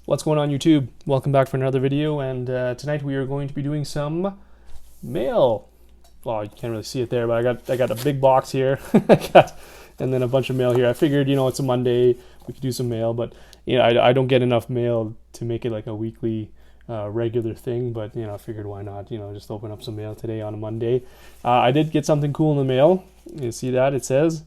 What's going on YouTube? Welcome back for another video, and tonight we are going to be doing some mail. Well, you can't really see it there, but I got a big box here. And then a bunch of mail here. I figured, it's a Monday, we could do some mail, but I don't get enough mail to make it like a weekly regular thing, but I figured why not, just open up some mail today on a Monday. I did get something cool in the mail. You see that? It says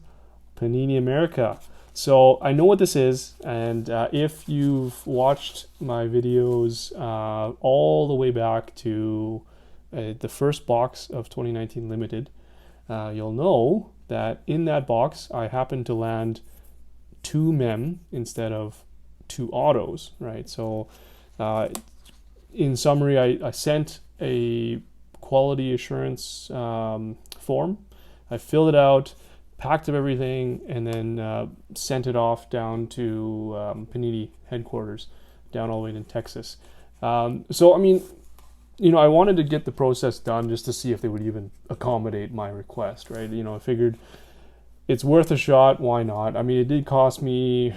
Panini America. So I know what this is, and if you've watched my videos all the way back to the first box of 2019 Limited, you'll know that in that box I happened to land 2 mem instead of 2 autos, right? So in summary, I sent a quality assurance form. I filled it out, packed up everything, and then sent it off down to Panini headquarters, down all the way in Texas. So, I mean, I wanted to get the process done just to see if they would even accommodate my request, right? I figured it's worth a shot. Why not? I mean, it did cost me,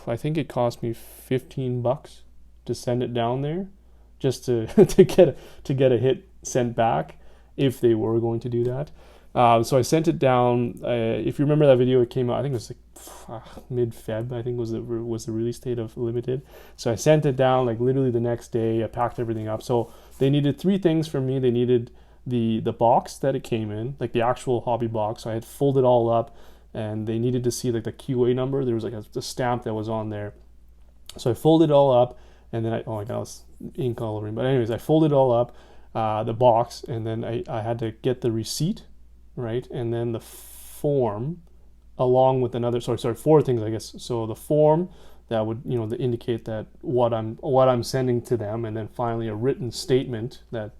I think it cost me $15 to send it down there, just to to get a hit sent back if they were going to do that. So I sent it down. If you remember that video, it came out, I think it was like mid-Feb, I think was the release date of Limited. So I sent it down like literally the next day. I packed everything up. So they needed 3 things from me. They needed the box that it came in, like the actual hobby box. So I had folded it all up, and they needed to see like the QA number. There was like a stamp that was on there. So I folded it all up, and then oh my god, it's ink all over me. But anyways, I folded it all up, the box, and then I had to get the receipt, right? And then the form, along with another, 4 things, I guess. So the form that would, indicate that what I'm sending to them, and then finally a written statement that,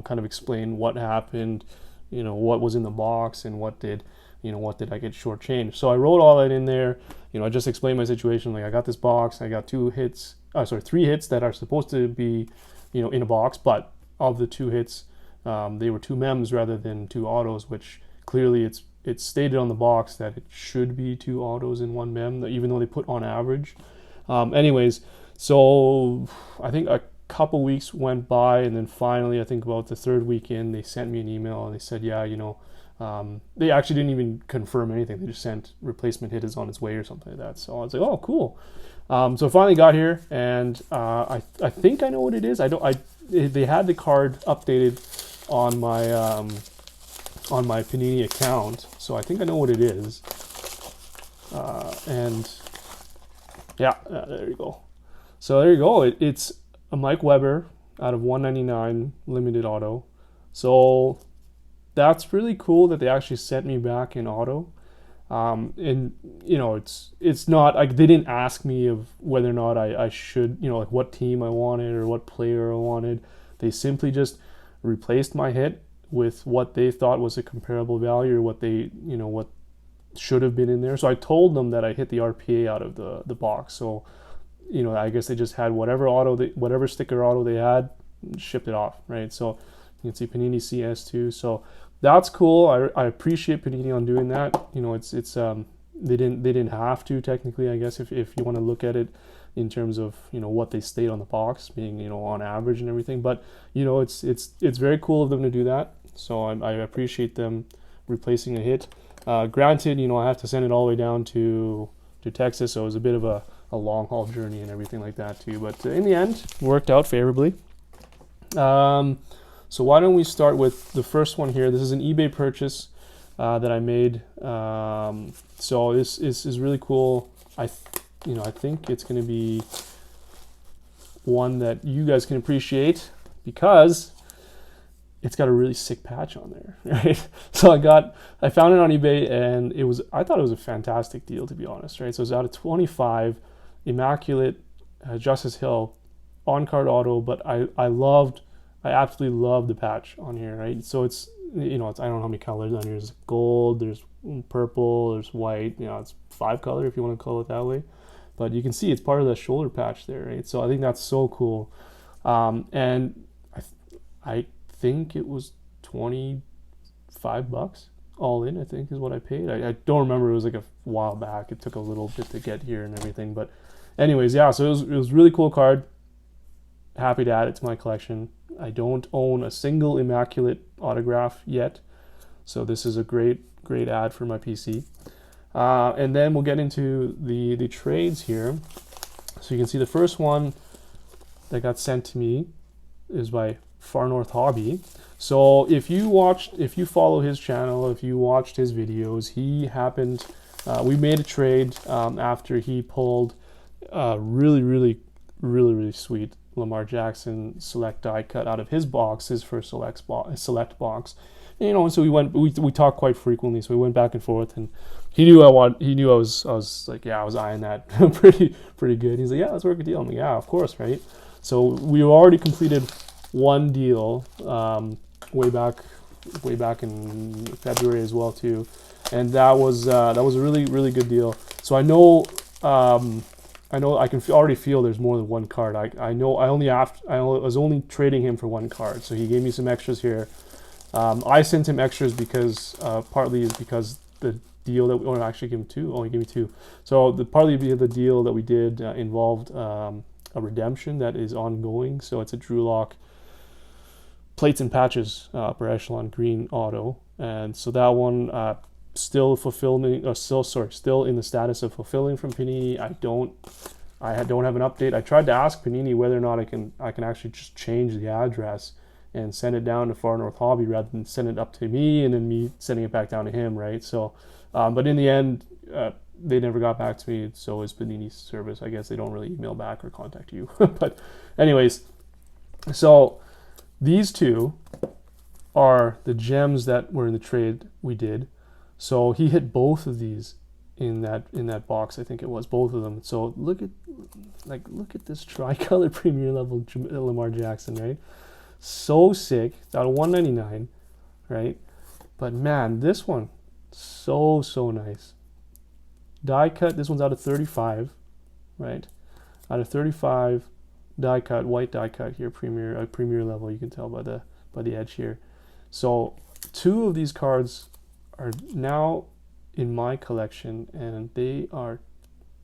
kind of explain what happened, what was in the box, and what did I get shortchanged. So I wrote all that in there. I just explained my situation. Like, I got this box, I got 3 hits that are supposed to be, in a box, but of the 2 hits, they were 2 mems rather than 2 autos, which clearly it's stated on the box that it should be 2 autos in 1 mem, even though they put on average. Anyways, so I think a couple weeks went by, and then finally, I think about the 3rd week in, they sent me an email and they said, yeah, they actually didn't even confirm anything. They just sent replacement hit is on its way or something like that. So I was like, oh, cool. So I finally got here, and I think I know what it is. They had the card updated on my Panini account, so I think I know what it is. And yeah, there you go. So there you go. It's a Mike Weber out of 199 limited auto. So that's really cool that they actually sent me back in auto. And it's not like they didn't ask me of whether or not I should, like what team I wanted or what player I wanted. They simply just replaced my hit with what they thought was a comparable value, or what what should have been in there. So I told them that I hit the RPA out of the box. So I guess they just had whatever sticker auto they had, shipped it off, right? So you can see Panini CS2. So that's cool. I appreciate Panini on doing that. It's they didn't have to, technically, I guess, if you want to look at it in terms of what they state on the box being on average and everything. But it's very cool of them to do that. So I appreciate them replacing a hit. Granted, I have to send it all the way down to Texas, so it was a bit of a long haul journey and everything like that too. But in the end, worked out favorably. So why don't we start with the first one here? This is an eBay purchase that I made. So this is really cool. I think it's going to be one that you guys can appreciate because it's got a really sick patch on there, right? So I found it on eBay, and I thought it was a fantastic deal, to be honest, right? So it's out of 25, immaculate Justice Hill on-card auto, but I absolutely love the patch on here, right? So it's I don't know how many colors on here. There's gold, there's purple, there's white. It's 5 color if you want to call it that way. But you can see it's part of the shoulder patch there, right? So I think that's so cool. And I think it was $25 all in, I think is what I paid. I don't remember. It was like a while back. It took a little bit to get here and everything, but anyways, yeah, so it was really cool card. Happy to add it to my collection. I don't own a single immaculate autograph yet, so this is a great add for my PC. And then we'll get into the trades here. So you can see the first one that got sent to me is by Far North Hobby. So if you follow his channel, if you watched his videos, we made a trade after he pulled really sweet Lamar Jackson select die cut out of his box, his first select box. And so we talked quite frequently, so we went back and forth, and he knew I was like, yeah, I was eyeing that pretty good. He's like, yeah, let's work a deal. I'm like, yeah, of course, right? So we already completed one deal way back in February as well too, and that was a really good deal. So I know I can already feel there's more than one card. I was only trading him for one card, so he gave me some extras here. I sent him extras because partly is because the deal that we actually give him two. Only gave me two. So partly the deal that we did involved a redemption that is ongoing. So it's a Drew Lock plates and patches upper echelon green auto, and so that one still in the status of fulfilling from Panini. I don't have an update. I tried to ask Panini whether or not I can actually just change the address and send it down to Far North Hobby rather than send it up to me and then me sending it back down to him, right? So, but in the end, they never got back to me. So is Panini's service. I guess they don't really email back or contact you. But anyways, so these two are the gems that were in the trade we did. So he hit both of these in that box. I think it was both of them. So look at this tricolor premier level Lamar Jackson, right? So sick. It's out of 199, right? But man, this one so nice. Die cut. This one's out of 35, right? Out of 35, die cut, white die cut here, premier level. You can tell by the edge here. So two of these cards are now in my collection, and they are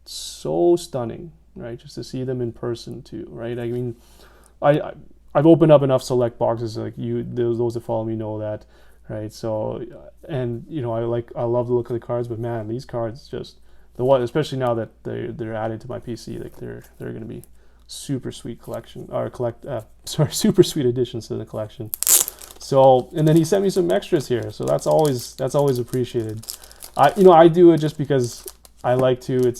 so stunning, right? Just to see them in person too, right? I mean, I've opened up enough select boxes, like those that follow me know that, right? So, and I love the look of the cards, but man, these cards just especially now that they're added to my PC, like they're going to be super sweet super sweet additions to the collection. So, and then he sent me some extras here, so that's always appreciated. I do it just because I like to.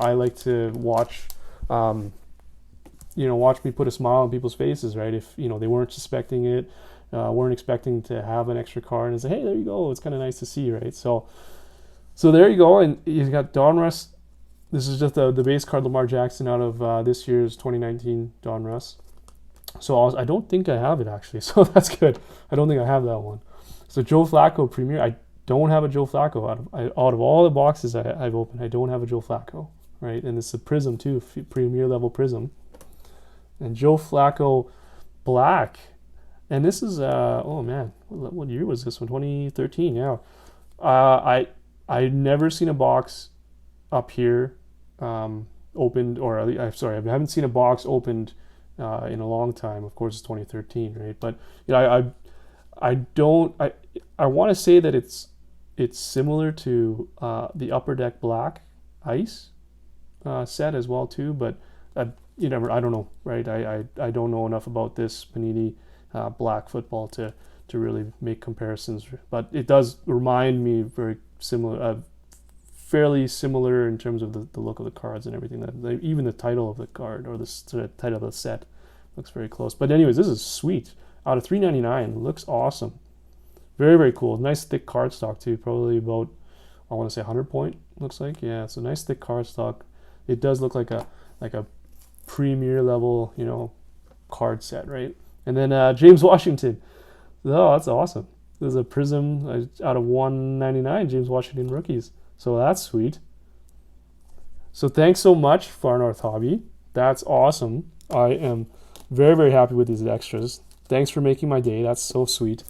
I like to watch, watch me put a smile on people's faces, right? If they weren't suspecting it, weren't expecting to have an extra card, and say, hey, there you go. It's kind of nice to see, right? So there you go, and he's got Donruss. This is just the base card Lamar Jackson out of this year's 2019 Donruss. So I don't think I have it actually, so that's good. I don't think I have that one. So Joe Flacco Premier, I don't have a Joe Flacco out of all the boxes I've opened. I don't have a Joe Flacco, right? And it's a Prism too, Premier level Prism. And Joe Flacco Black, and this is oh man, what year was this one? 2013, yeah. I've never seen a box up here opened, or I'm sorry, I haven't seen a box opened in a long time. Of course, it's 2013, right? But I want to say that it's similar to the Upper Deck Black Ice set as well too. But I don't know, right? I don't know enough about this Panini Black football to really make comparisons. But it does remind me very similar. Fairly similar in terms of the look of the cards and everything. Even the title of the card or the title of the set looks very close. But anyways, this is sweet. Out of $3.99, looks awesome. Very cool. Nice thick card stock too. Probably about, I want to say 100 point. Looks like, yeah. It's a nice thick card stock. It does look like a premier level card set, right? And then James Washington. Oh, that's awesome. There's a Prism out of 199. James Washington rookies. So that's sweet. So thanks so much, Far North Hobby. That's awesome. I am very happy with these extras. Thanks for making my day. That's so sweet.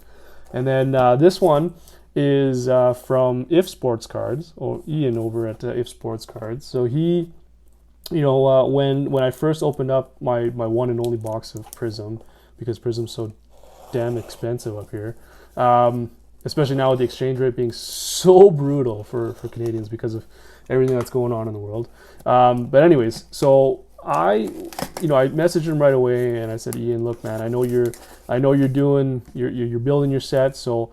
And then this one is from If Sports Cards, or Ian over at If Sports Cards. So he you know, when I first opened up my one and only box of Prism, because Prism's so damn expensive up here, especially now with the exchange rate being so brutal for Canadians because of everything that's going on in the world. But anyways, so I messaged him right away and I said, Ian, look, man, I know you're building your set, so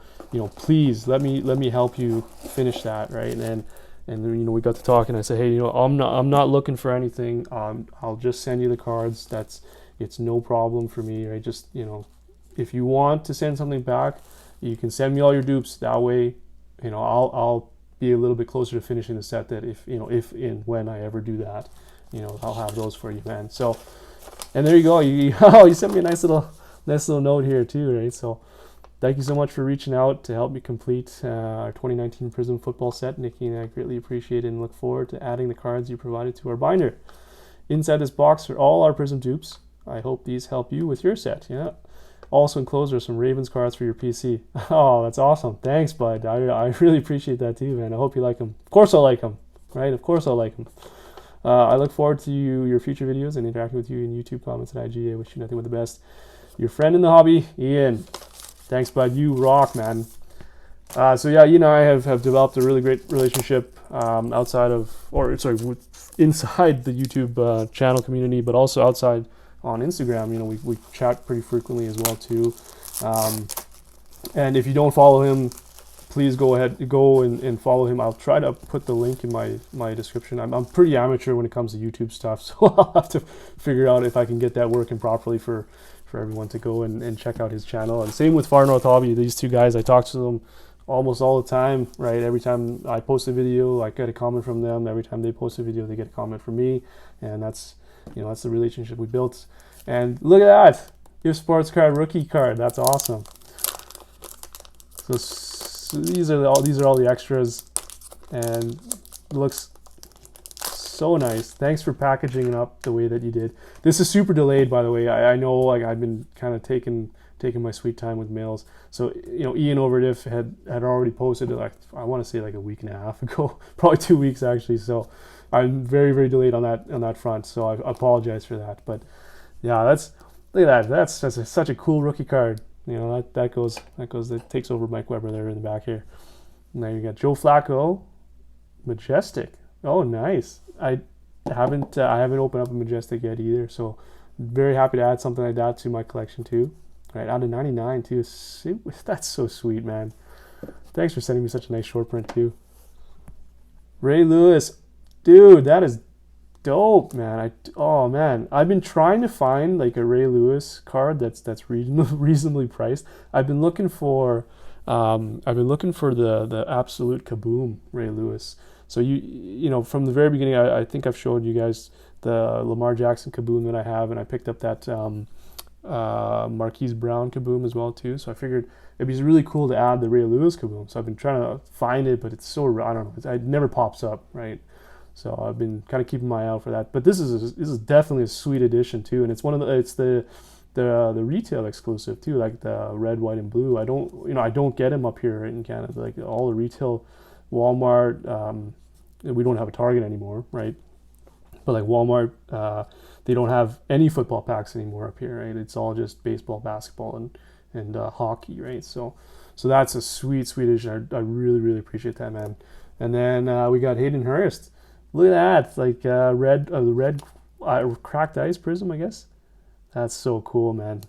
please let me help you finish that, right? And then, we got to talk, and I said, hey, I'm not looking for anything. I'll just send you the cards. It's no problem for me, right? Just if you want to send something back, you can send me all your dupes. That way, I'll be a little bit closer to finishing the set. That if and when I ever do that, I'll have those for you, man. So, and there you go. You sent me a nice little note here too, right? So, thank you so much for reaching out to help me complete our 2019 Prism football set. Nikki and I greatly appreciate it and look forward to adding the cards you provided to our binder. Inside this box are all our Prism dupes. I hope these help you with your set. Yeah. Also enclosed are some Ravens cards for your PC. Oh, that's awesome. Thanks, bud. I really appreciate that too, man. I hope you like them. Of course I'll like them, right? Of course I'll like them. I look forward to your future videos and interacting with you in YouTube comments and IG. I wish you nothing but the best. Your friend in the hobby, Ian. Thanks, bud. You rock, man. So yeah, I have developed a really great relationship inside the YouTube channel community, but also outside on Instagram. We chat pretty frequently as well too. And if you don't follow him, please go and follow him. I'll try to put the link in my description. I'm pretty amateur when it comes to YouTube stuff, so I'll have to figure out if I can get that working properly for everyone to go and check out his channel. And same with Far North Hobby. These two guys, I talk to them almost all the time, right? Every time I post a video, I get a comment from them. Every time they post a video, they get a comment from me. And that's the relationship we built. And look at that, gift sports card, rookie card. That's awesome. So these are all the extras, and it looks so nice. Thanks for packaging it up the way that you did. This is super delayed, by the way. I know, like, I've been kind of taking my sweet time with mails. So Ian over at IF had already posted it, like, I want to say like a week and a half ago, probably 2 weeks actually. So I'm very, very delayed on that front. So I apologize for that. But yeah, look at that. That's such a cool rookie card. That takes over Mike Weber there in the back here. Now you got Joe Flacco, Majestic. Oh, nice. I haven't opened up a Majestic yet either, so very happy to add something like that to my collection too. Right, out of 99 too. That's so sweet, man. Thanks for sending me such a nice short print too. Ray Lewis, dude, that is dope, man. Oh man, I've been trying to find like a Ray Lewis card that's reasonably priced. I've been looking for the absolute kaboom Ray Lewis. So from the very beginning, I think I've showed you guys the Lamar Jackson kaboom that I have, and I picked up that Marquise Brown kaboom as well too. So I figured it'd be really cool to add the Ray Lewis kaboom. So I've been trying to find it, but it's so, I don't know, it never pops up, right? So I've been kind of keeping my eye out for that. But this is definitely a sweet addition too, and it's the retail exclusive too, like the red, white, and blue. I don't get them up here in Canada. Like all the retail, Walmart, we don't have a Target anymore, right? But like Walmart, they don't have any football packs anymore up here, right? It's all just baseball, basketball, and hockey, right? So that's a sweet addition. I really, really appreciate that, man. And then we got Hayden Hurst. Look at that, like the red cracked ice prism, I guess. That's so cool, man.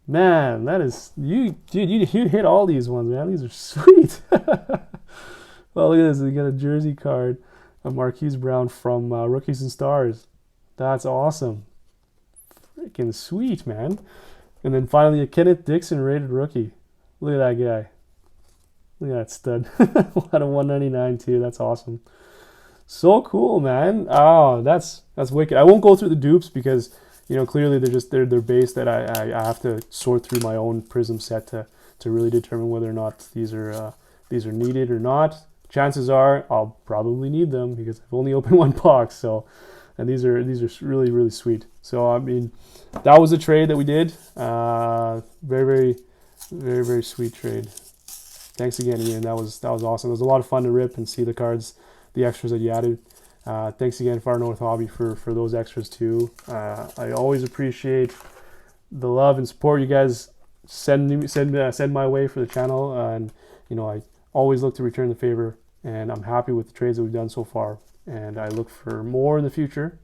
Man, that is dude. You hit all these ones, man. These are sweet. Well, look at this. We got a jersey card of Marquise Brown from Rookies and Stars. That's awesome. Freaking sweet, man. And then finally a Kenneth Dixon rated rookie. Look at that guy. Look at that stud. Out of 199 too. That's awesome. So cool, man. Oh, that's wicked. I won't go through the dupes because clearly they're based that I have to sort through my own Prism set to really determine whether or not these are needed or not. Chances are I'll probably need them because I've only opened one box. So, and these are really, really sweet. So I mean, that was a trade that we did. Very, very, very, very sweet trade. Thanks again, Ian. That was awesome. It was a lot of fun to rip and see the cards, the extras that you added. Thanks again, Far North Hobby, for those extras too. I always appreciate the love and support you guys send my way for the channel, and I always look to return the favor, and I'm happy with the trades that we've done so far, and I look for more in the future.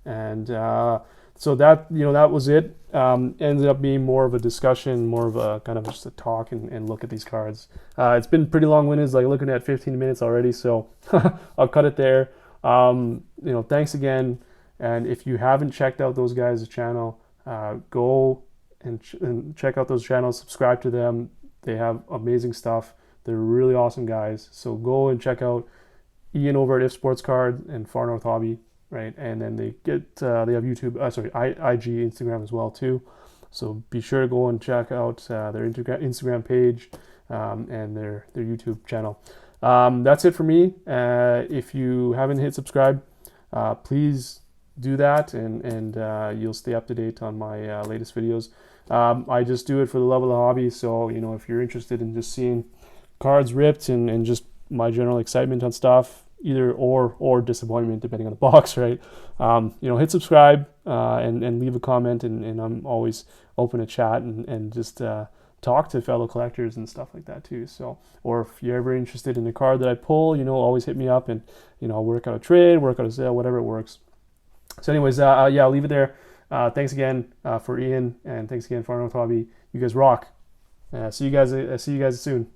And so that that was it. Ended up being more of a discussion, more of a kind of just a talk and look at these cards. It's been pretty long-winded, it's like looking at 15 minutes already, so I'll cut it there. Thanks again, and if you haven't checked out those guys' channel, go and check out those channels, subscribe to them. They have amazing stuff. They're really awesome guys. So go and check out Ian over at If Sports Card and Far North Hobby, right? And then they have YouTube, IG, Instagram as well too. So be sure to go and check out their Instagram page and their YouTube channel. That's it for me. If you haven't hit subscribe, please do that, and you'll stay up to date on my latest videos. I just do it for the love of the hobby, so if you're interested in just seeing cards ripped and just my general excitement on stuff, either or disappointment depending on the box, right? Hit subscribe and leave a comment, and I'm always open to chat and just talk to fellow collectors and stuff like that too. So, or if you're ever interested in a card that I pull, always hit me up, and I'll work out a trade, work out a sale, whatever it works. So anyways, yeah, I'll leave it there. Thanks again for Ian, and thanks again for Far North Hobby. You guys rock. See you guys soon.